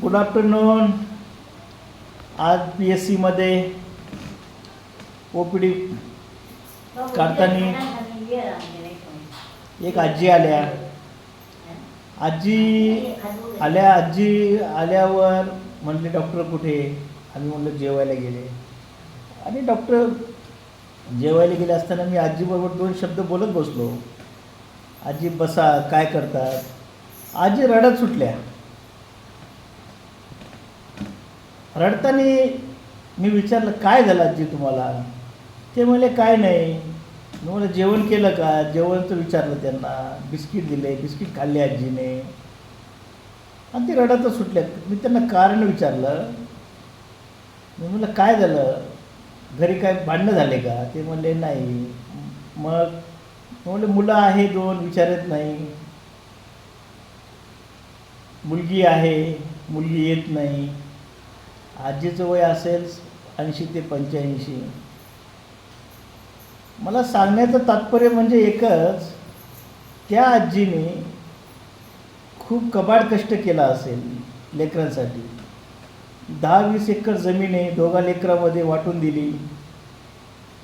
Good afternoon. आज PSCमध्ये OPD काढताना एक आजी आल्या. आजी आल्यावर म्हणले डॉक्टर कुठे. आम्ही म्हणलं जेवायला गेले. आणि डॉक्टर जेवायला गेले असताना मी आजीबरोबर 2 शब्द बोलत बसलो. आजी बसा, काय करतात. आजी रडत सुटल्या. रडताना मी विचारलं काय झालं आजी तुम्हाला. ते म्हणले काय नाही. मी म्हणलं जेवण केलं का. जेवणचं विचारलं त्यांना. बिस्किट दिले, बिस्किट खाल्ले आजीने. आणि ते रडतच सुटल्या. मी त्यांना कारण विचारलं. मी म्हणलं काय झालं, घरी काय भांडणं झाले का. ते म्हणले नाही. मग म्हणले मुलं आहे 2, विचारत नाही. मुलगी आहे, मुलगी येत नाही. आजीचं वय असेल 80 ते 85. मला सांगण्याचं तात्पर्य म्हणजे एकच, त्या आजीने खूप कबाड कष्ट केला असेल लेकरांसाठी. 10-20 एकर जमीन आहे, 2 लेकरामध्ये वाटून दिली.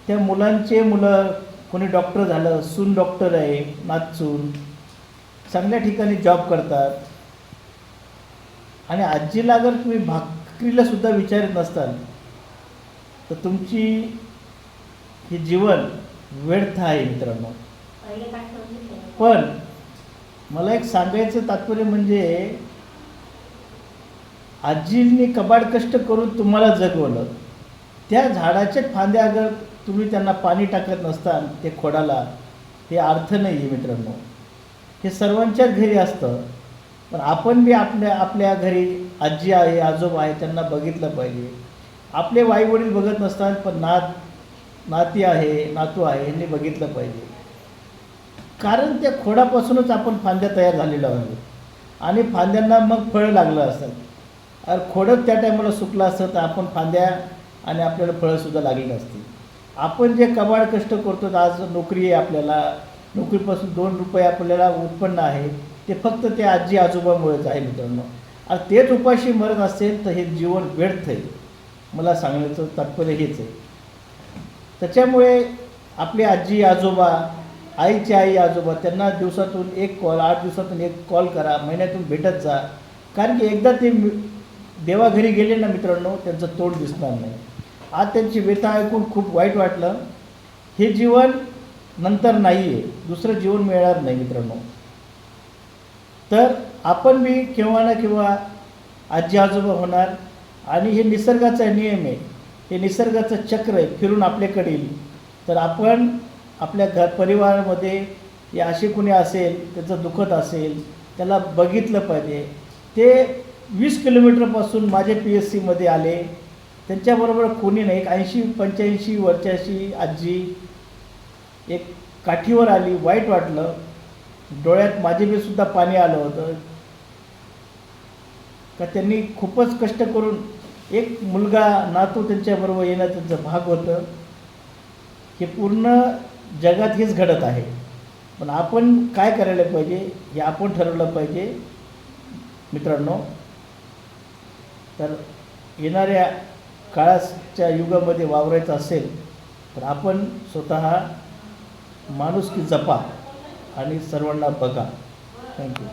त्या मुलं कोणी डॉक्टर झालं, सून डॉक्टर आहे, नातसून चांगल्या ठिकाणी जॉब करतात. आणि आजीला अगर तुम्ही भाकरीला सुद्धा विचारत नसताल तर तुमची हे जीवन व्यर्थ आहे मित्रांनो. पण मला एक सांगायचं तात्पर्य म्हणजे आजींनी कबाड कष्ट करून तुम्हाला जगवलं. त्या झाडाच्या फांद्या अगर तुम्ही त्यांना पाणी टाकत नसताल ते खोडाला, ते अर्थ नाही आहे मित्रांनो. हे सर्वांच्याच घरी असतं. पण आपण बी आपल्या घरी आजी आहे, आजोबा आहे, त्यांना बघितलं पाहिजे. आपले आईवडील बघत नसतात पण नाती आहे, नातू आहे, यांनी बघितलं पाहिजे. कारण त्या खोडापासूनच आपण फांद्या तयार झालेलो आहोत. आणि फांद्यांना मग फळं लागलं असतात. अरे खोडच त्या टायमाला सुकलं असतं तर आपण फांद्या आणि आपल्याला फळंसुद्धा लागली नसती. आपण जे कबाड कष्ट करतो, आज नोकरी आहे आपल्याला, नोकरीपासून 2 रुपये आपल्याला उत्पन्न आहे, ते फक्त त्या आजी आजोबामुळेच आहे मित्रांनो. आणि तेच उपाशी मरत असेल तर हे जीवन व्यर्थ आहे. मला सांगण्याचं तात्पर्य हेच आहे. त्याच्यामुळे आपले आजी आजोबा, आईचे आई आजोबा, त्यांना दिवसातून 1 कॉल, 8 दिवसातून 1 कॉल करा, महिन्यातून भेटत जा. कारण की एकदा ते देवाघरी गेले ना मित्रांनो, त्यांचं तोंड दिसणार नाही. आज त्यांची व्यथा ऐकून खूप वाईट वाटलं. हे जीवन नंतर नाही आहे, दुसरं जीवन मिळणार नाही मित्रांनो. तर आपण बी केव्हा ना केव्हा आजी आजोबा होणार. आणि हे निसर्गाचा नियम आहे, हे निसर्गाचं चक्र आहे, फिरून आपल्याकडे येईल. तर आपण आपल्या परिवारामध्ये हे असे कोणी असेल, त्याचं दुखत असेल, त्याला बघितलं पाहिजे. ते 20 किलोमीटरपासून माझे PSCमध्ये आले. त्यांच्याबरोबर कोणी नाही. एक 80-85 वर्षाची आजी एक काठीवर आली. वाईट वाटलं. डोळ्यात माझे बी सुद्धा पाणी आलं होतं. का त्यांनी खूपच कष्ट करून एक मुलगा नातू त्यांच्याबरोबर येणं त्यांचं भाग होतं. हे पूर्ण जगात हेच घडत आहे. पण आपण काय करायला पाहिजे हे आपण ठरवलं पाहिजे मित्रांनो. तर येणाऱ्या काळाच्या युगामध्ये वावरायचं असेल तर आपण स्वतः माणुसकी जपा आणि सर्वांना बघा. थँक्यू.